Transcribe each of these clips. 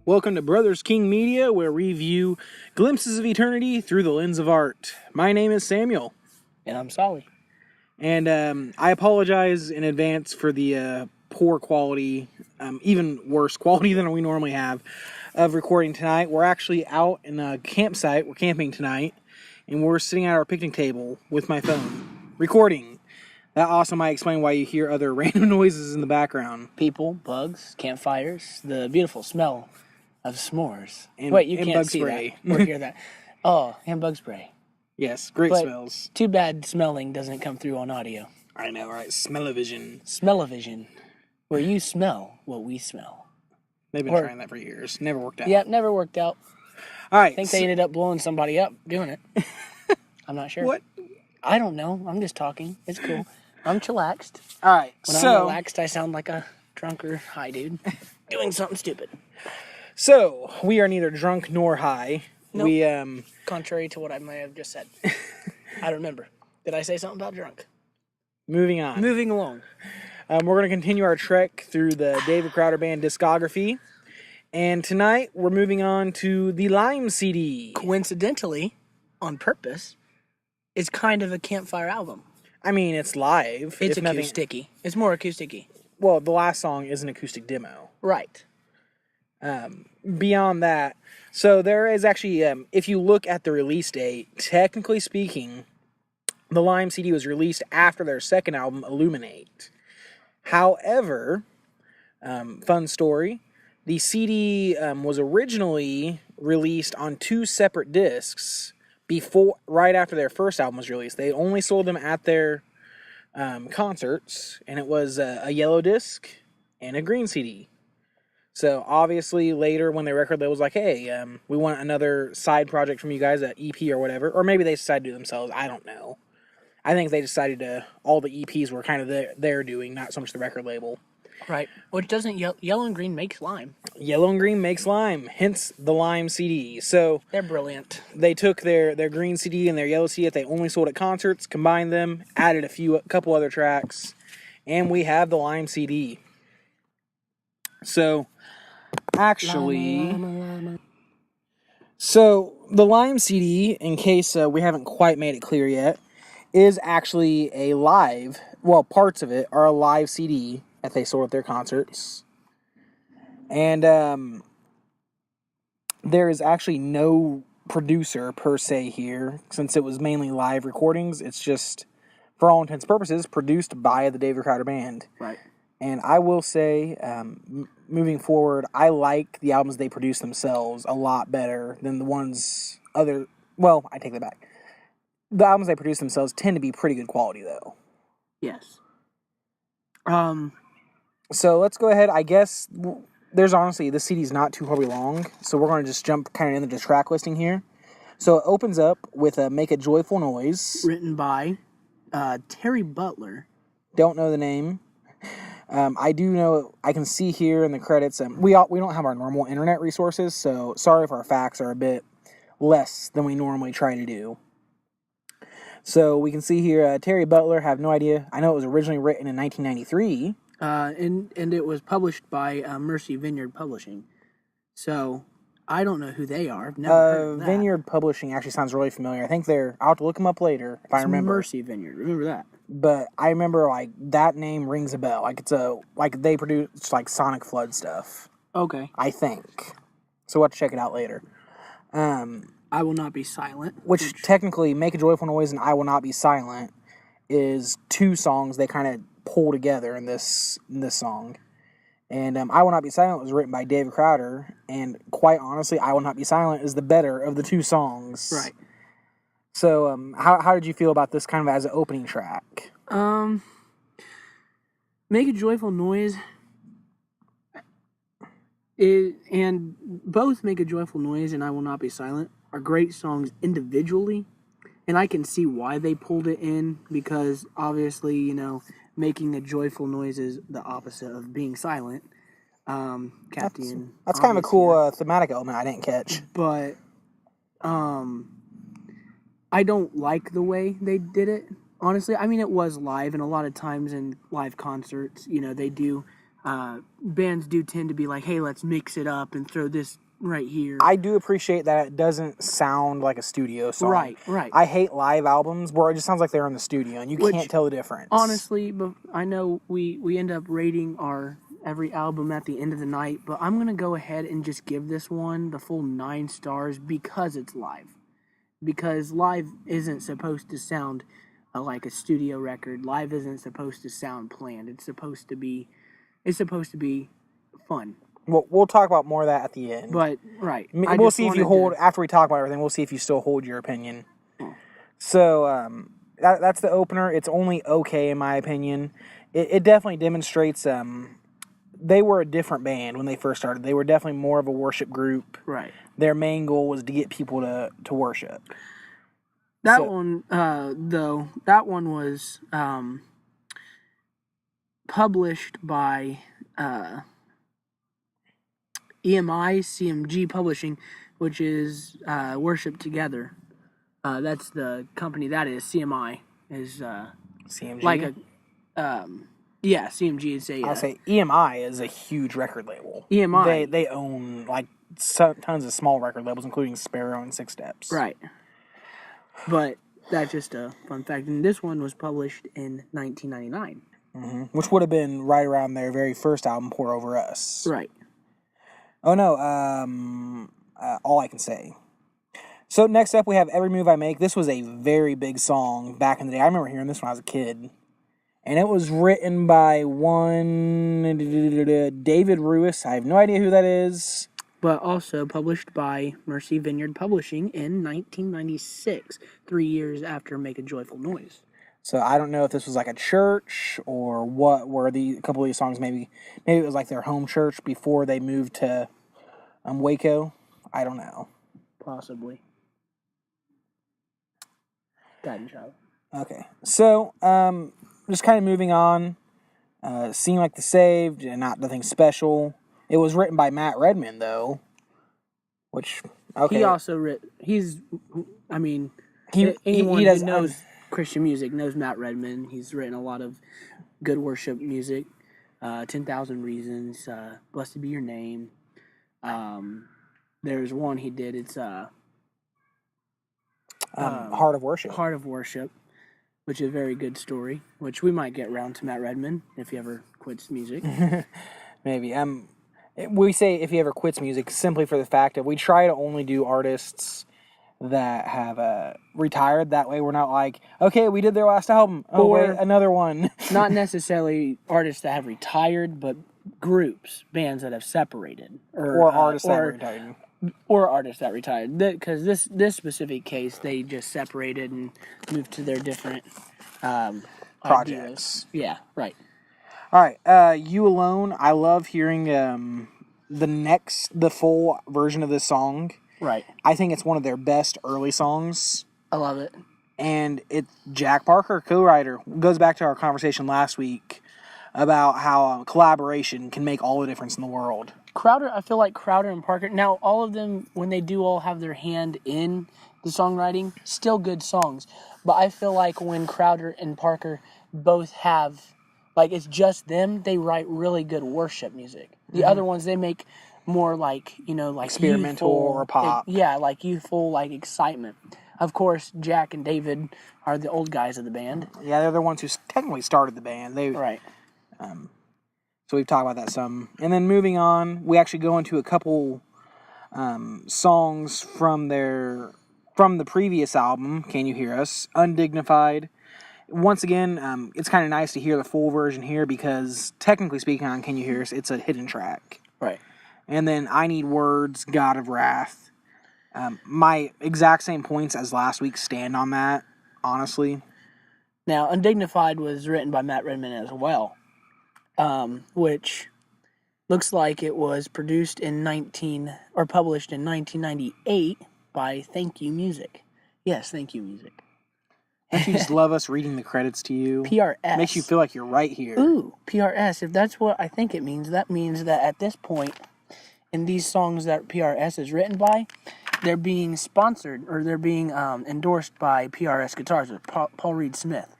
Welcome to Brothers King Media, where we view glimpses of eternity through the lens of art. My name is Samuel. And I'm Solly. And I apologize in advance for the poor quality, even worse quality than we normally have, of recording tonight. We're actually out in a campsite. We're camping tonight, and we're sitting at our picnic table with my phone, recording. That also might explain why you hear other random noises in the background. People, bugs, campfires, the beautiful smell of s'mores. And, Wait, you and can't bug see spray. that or hear that. Oh, and bug spray. Yes, great But smells. too bad smelling doesn't come through on audio. I know, right? Smell-o-vision. Smell-o-vision, where you smell what we smell. They've been trying that for years. Never worked out. Yeah, never worked out. All right. I think they ended up blowing somebody up doing it. I'm not sure. What? I don't know. I'm just talking. It's cool. I'm chillaxed. All right. When I'm relaxed, I sound like a drunk or high dude doing something stupid. So, we are neither drunk nor high. Nope. We, Contrary to what I may have just said. I don't remember. Did I say something about drunk? Moving on. Moving along. We're going to continue our trek through the DavidCrowder Band discography. And tonight, we're moving on to the Lime CD. Coincidentally, on purpose, it's kind of a campfire album. I mean, it's live. It's acoustic-y. It's more acoustic-y. Well, the last song is an acoustic demo. Right. Beyond that, so there is actually, if you look at the release date, technically speaking, the Lime CD was released after their second album, Illuminate. However, fun story, the CD was originally released on two separate discs right after their first album was released. They only sold them at their concerts, and it was a yellow disc and a green CD. So, obviously, later when their record label was like, hey, we want another side project from you guys, an EP or whatever, or maybe they decided to do it themselves, I don't know. I think they decided all the EPs were kind of their doing, not so much the record label. Right. Which doesn't, yellow and green makes lime. Yellow and green makes lime, hence the Lime CD. So, they're brilliant. They took their green CD and their yellow CD that they only sold at concerts, combined them, added a couple other tracks, and we have the Lime CD. So, actually, so the Lime CD, in case we haven't quite made it clear yet, is actually a live, well, parts of it are a live CD that they sold at their concerts. And there is actually no producer per se here, since it was mainly live recordings. It's just, for all intents and purposes, produced by the DavidCrowder Band. Right. And I will say, moving forward, I like the albums they produce themselves a lot better than the ones well, I take that back. The albums they produce themselves tend to be pretty good quality, though. Yes. So let's go ahead. I guess there's honestly, this CD's not too horribly long, so we're going to just jump kind of into the track listing here. So it opens up with Make a Joyful Noise. Written by Terry Butler. Don't know the name. I do know, I can see here in the credits, we don't have our normal internet resources, so sorry if our facts are a bit less than we normally try to do. So we can see here, Terry Butler, have no idea. I know it was originally written in 1993. And it was published by Mercy Vineyard Publishing. So, I don't know who they are. I've never heard of that. Vineyard Publishing actually sounds really familiar. I think I'll have to look them up later if I remember. Mercy Vineyard, remember that. But I remember, that name rings a bell. They produce, Sonic Flood stuff. Okay. I think. So we'll have to check it out later. I Will Not Be Silent. Which technically, Make a Joyful Noise and I Will Not Be Silent is two songs they kind of pull together in this song. And I Will Not Be Silent was written by DavidCrowder, and quite honestly, I Will Not Be Silent is the better of the two songs. Right. So, how did you feel about this kind of as an opening track? Make a Joyful Noise and both Make a Joyful Noise and I Will Not Be Silent are great songs individually, and I can see why they pulled it in, because obviously, making a joyful noise is the opposite of being silent. Captain. That's kind of a cool thematic element I didn't catch. But I don't like the way they did it, honestly. I mean, it was live, and a lot of times in live concerts, they do bands do tend to be like, hey, let's mix it up and throw this right here. I do appreciate that it doesn't sound like a studio song. Right. I hate live albums where it just sounds like they're in the studio and you can't tell the difference. Honestly, but I know we end up rating our every album at the end of the night, but I'm going to go ahead and just give this one the full 9 stars because it's live. Because live isn't supposed to sound like a studio record. Live isn't supposed to sound planned. It's supposed to be fun. We'll talk about more of that at the end. But, right. We'll see if you hold, after we talk about everything, we'll see if you still hold your opinion. So, that's the opener. It's only okay, in my opinion. It definitely demonstrates, they were a different band when they first started. They were definitely more of a worship group. Right. Their main goal was to get people to worship. That one was published by EMI CMG Publishing, which is Worship Together. That's the company that is. CMI is CMG? like a CMG is a. I'll say EMI is a huge record label. EMI they own like tons of small record labels, including Sparrow and Six Steps. Right. But that's just a fun fact. And this one was published in 1999. Mm-hmm. Which would have been right around their very first album, Pour Over Us. Right. Oh, no. All I Can Say. So next up, we have Every Move I Make. This was a very big song back in the day. I remember hearing this when I was a kid. And it was written by one David Ruiz. I have no idea who that is. But also published by Mercy Vineyard Publishing in 1996, 3 years after Make a Joyful Noise. So I don't know if this was like a church or what were a couple of these songs. Maybe it was like their home church before they moved to Waco. I don't know. Possibly. That child. Okay, so just kind of moving on. Seem Like the Saved, and nothing special. It was written by Matt Redman, though. Which, okay. He also anyone he who knows Christian music knows Matt Redman. He's written a lot of good worship music. 10,000 Reasons, Blessed Be Your Name. There's one he did, it's Heart of Worship. Heart of Worship, which is a very good story, which we might get around to Matt Redman if he ever quits music. Maybe. We say if he ever quits music simply for the fact that we try to only do artists that have retired. That way we're not like, okay, we did their last album. Oh, or wait, another one. Not necessarily artists that have retired, but groups, bands that have separated. Or artists that have retired. Or artists that retired. Because this specific case, they just separated and moved to their different projects. Ideas. Yeah, right. All right, You Alone. I love hearing the full version of this song. Right. I think it's one of their best early songs. I love it. And it's Jack Parker, co-writer. Goes back to our conversation last week about how collaboration can make all the difference in the world. Crowder, I feel like Crowder and Parker, now all of them, when they do all have their hand in the songwriting, still good songs. But I feel like when Crowder and Parker both have, like it's just them, they write really good worship music. The other ones, they make more like, like experimental youthful, or pop. Like youthful, like excitement. Of course, Jack and David are the old guys of the band. Yeah, they're the ones who technically started the band. Right. So we've talked about that some. And then moving on, we actually go into a couple songs from the previous album, Can You Hear Us? Undignified. Once again, it's kind of nice to hear the full version here because technically speaking on Can You Hear Us, it's a hidden track. Right. And then I Need Words, God of Wrath. My exact same points as last week stand on that, honestly. Now, Undignified was written by Matt Redman as well, which looks like it was produced published in 1998 by Thank You Music. Yes, Thank You Music. Don't you just love us reading the credits to you? PRS. Makes you feel like you're right here. Ooh, PRS. If that's what I think it means, that means that at this point, in these songs that PRS is written by, they're being sponsored, or they're being endorsed by PRS Guitars, with Paul Reed Smith,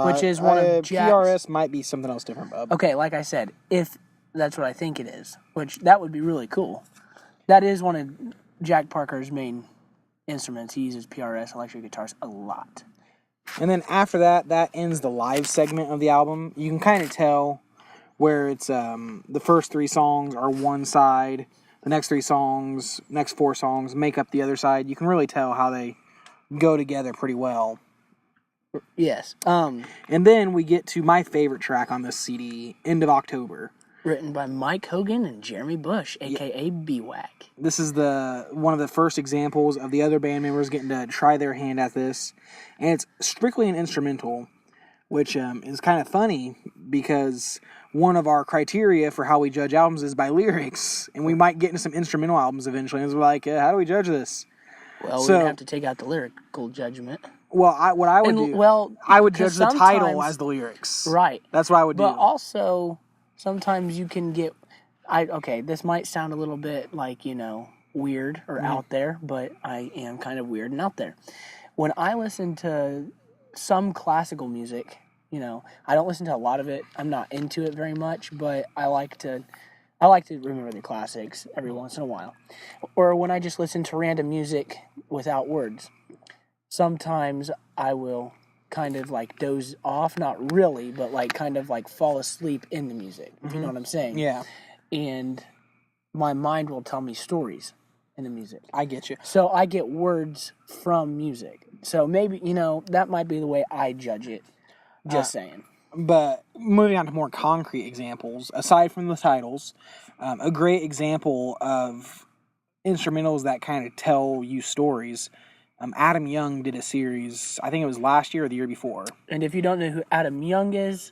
which is one of Jack's... PRS might be something else different, bub. Okay, like I said, if That's what I think it is. Which that would be really cool. That is one of Jack Parker's main instruments. He uses PRS electric guitars a lot. And then after that, that ends the live segment of the album. You can kind of tell where it's the first 3 songs are one side, the next 4 songs make up the other side. You can really tell how they go together pretty well. Yes. And then we get to my favorite track on this CD, End of October. Written by Mike Hogan and Jeremy Bush, a.k.a. BWAC. This is one of the first examples of the other band members getting to try their hand at this. And it's strictly an instrumental, which is kind of funny because one of our criteria for how we judge albums is by lyrics. And we might get into some instrumental albums eventually. And we're like, how do we judge this? Well, we'd have to take out the lyrical judgment. Well, I would judge the title as the lyrics. Right. That's what I would do. But also, sometimes you can get... Okay, this might sound a little bit like, weird or out there, but I am kind of weird and out there. When I listen to some classical music, I don't listen to a lot of it. I'm not into it very much, but I like to remember the classics every once in a while. Or when I just listen to random music without words, sometimes I will kind of like doze off, not really, but like kind of like fall asleep in the music, if you know what I'm saying. Yeah. And my mind will tell me stories in the music. I get you. So I get words from music. So maybe, that might be the way I judge it. Just saying. But moving on to more concrete examples, aside from the titles, a great example of instrumentals that kind of tell you stories. Adam Young did a series, I think it was last year or the year before. And if you don't know who Adam Young is,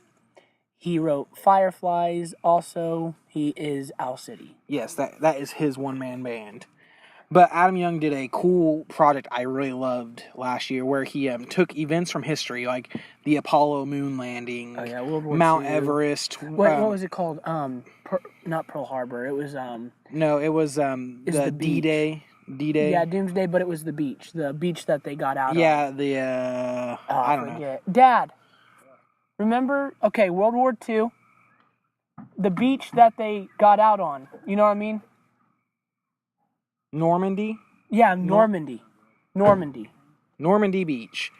he wrote Fireflies. Also, he is Owl City. Yes, that is his one-man band. But Adam Young did a cool project I really loved last year where he took events from history, like the Apollo moon landing, World War Mount II. Everest. What was it called? Not Pearl Harbor. It was... No, it was the D-Day. D-Day. Yeah, Doomsday, but it was the beach that they got out on. Yeah, I don't know. Dad, remember? Okay, World War II. The beach that they got out on. You know what I mean? Normandy? Yeah, Normandy. Normandy Beach.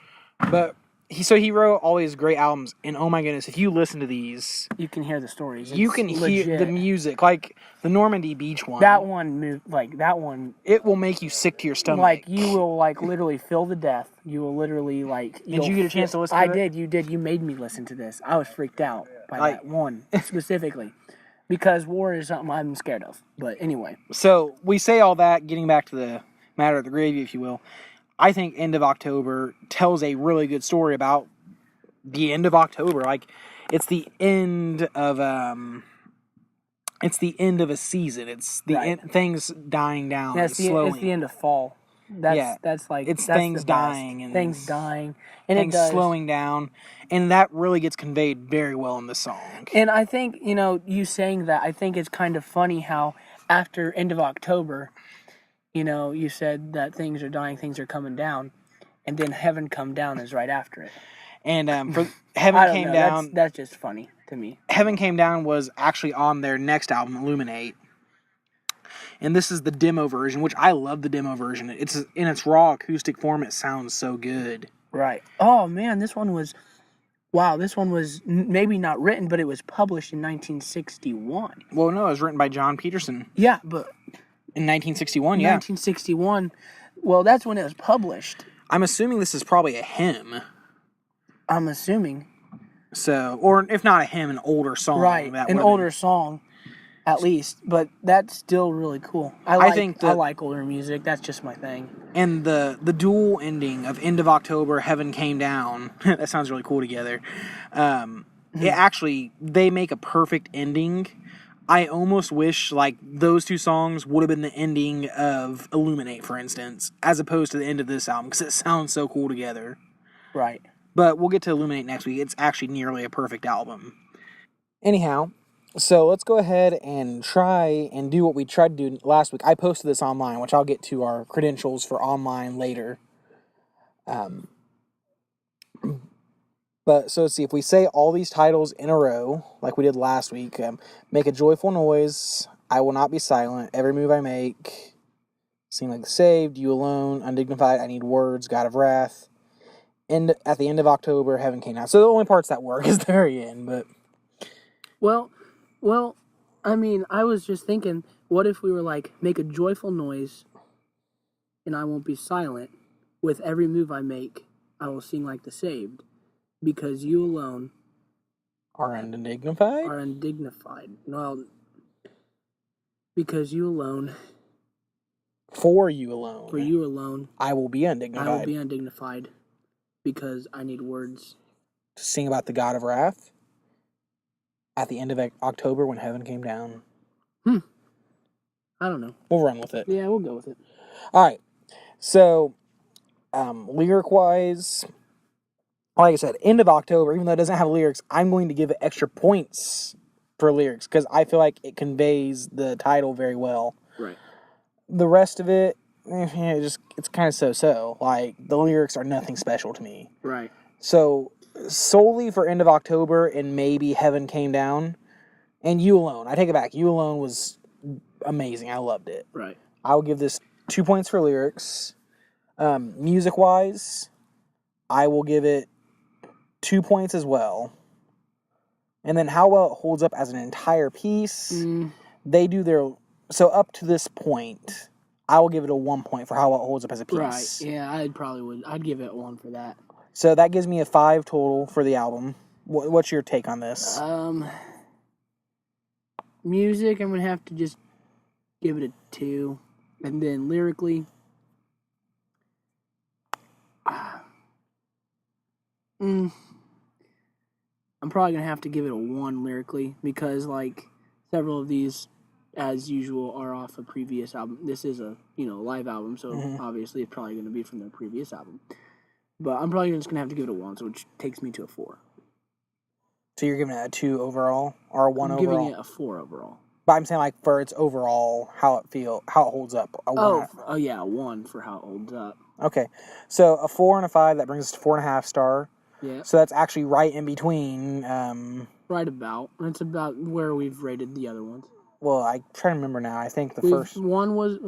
But he wrote all these great albums, and oh my goodness, if you listen to these, you can hear the stories. You can hear the music, like the Normandy Beach one. That one, it will make you sick to your stomach. Like you will literally feel the death. You will literally Did you get a chance to listen to it? I did. You did. You made me listen to this. I was freaked out by that one specifically. Because war is something I'm scared of. But anyway. So, we say all that, getting back to the matter of the gravy, if you will. I think End of October tells a really good story about the end of October. Like, it's the end of a season. It's the end, things dying down. Yeah, it's the end of fall. That's things dying and things dying and things slowing down, and that really gets conveyed very well in the song. And I think you saying that, I think it's kind of funny how after End of October, you said that things are dying, things are coming down, and then Heaven Come Down is right after it. And for Heaven Came Down, that's just funny to me. Heaven Came Down was actually on their next album, Illuminate. And this is the demo version, which I love the demo version. It's in its raw acoustic form. It sounds so good. Right. Oh, man, this one was maybe not written, but it was published in 1961. Well, no, it was written by John Peterson. Yeah, but... In 1961, 1961. Well, that's when it was published. I'm assuming this is probably a hymn. I'm assuming. So, or if not a hymn, an older song. Right, older song. At least, but that's still really cool. I like older music. That's just my thing. And the dual ending of End of October, Heaven Came Down. That sounds really cool together. They make a perfect ending. I almost wish like those two songs would have been the ending of Illuminate, for instance, as opposed to the end of this album, because it sounds so cool together. Right. But we'll get to Illuminate next week. It's actually nearly a perfect album. Anyhow. So let's go ahead and try and do what we tried to do last week. I posted this online, which I'll get to our credentials for online later. But so let's see, if we say all these titles in a row, like we did last week, make a joyful noise, I will not be silent, every move I make, seem like saved, you alone, undignified, I need words, God of wrath. And at the end of October, heaven came down. So the only parts that work is the very end, but Well, I mean, I was just thinking, what if we were like, make a joyful noise, and I won't be silent. With every move I make, I will sing like the saved, because you alone are undignified. are undignified. Well, because you alone, For you alone, I will be undignified. I will be undignified, because I need words. To sing about the God of wrath at the end of October when heaven came down. I don't know. We'll run with it. Yeah, we'll go with it. All right. So, lyric-wise, like I said, end of October, even though it doesn't have lyrics, I'm going to give it extra points for lyrics because I feel like it conveys the title very well. Right. The rest of it, it's kind of so-so. Like, the lyrics are nothing special to me. Right. So, solely for end of October and maybe Heaven Came Down, and You Alone. I take it back. You Alone was amazing. I loved it. Right. I will give this 2 points for lyrics. Music-wise, I will give it 2 points as well. And then how well it holds up as an entire piece, they do their... So up to this point, I will give it a 1 point for how well it holds up as a piece. Right, yeah, I'd give it 1 for that. So that gives me a 5 total for the album. What's your take on this? Music, I'm going to have to just give it a 2. And then lyrically... I'm probably going to have to give it a 1 lyrically because, like, several of these, as usual, are off a previous album. This is a, live album, so obviously it's probably going to be from their previous album. But I'm probably just going to have to give it a 1, so which takes me to a 4. So you're giving it a 2 overall or a 1 overall? I'm giving it a 4 overall. But I'm saying, like, for its overall, how it holds up. Oh yeah, a 1 for how it holds up. Okay. So a 4 and a 5, that brings us to 4.5 star. Yeah. So that's actually right in between. Right about. It's about where we've rated the other ones. Well, I'm trying to remember now. I think first one was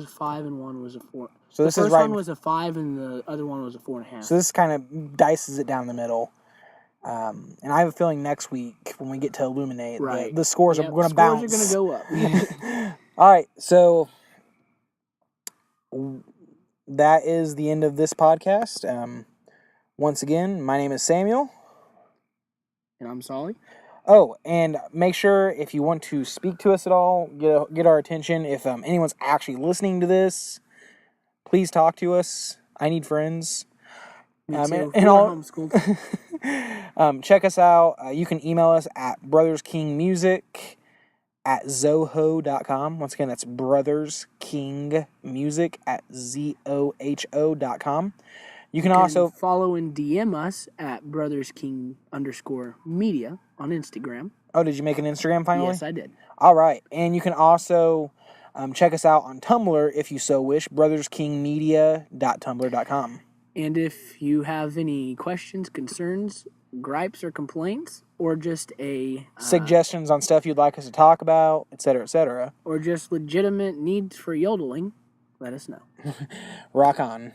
5 and 1 was a 4. So the first one was a 5 and the other one was a 4.5. So this kind of dices it down the middle. And I have a feeling next week when we get to Illuminate, the scores are going to bounce. The scores are going to go up. All right, so that is the end of this podcast. Once again, my name is Samuel. And I'm Solly. Oh, and make sure if you want to speak to us at all, get our attention. If anyone's actually listening to this, please talk to us. I need friends. And all homeschooled. Check us out. You can email us at brotherskingmusic@zoho.com. Once again, that's brotherskingmusic@zoho.com. You can also follow and DM us at brothersking_media on Instagram. Oh, did you make an Instagram finally? Yes, I did. All right. And you can also check us out on Tumblr if you so wish, brotherskingmedia.tumblr.com. And if you have any questions, concerns, gripes, or complaints, or just suggestions on stuff you'd like us to talk about, etc., or just legitimate needs for yodeling, let us know. Rock on.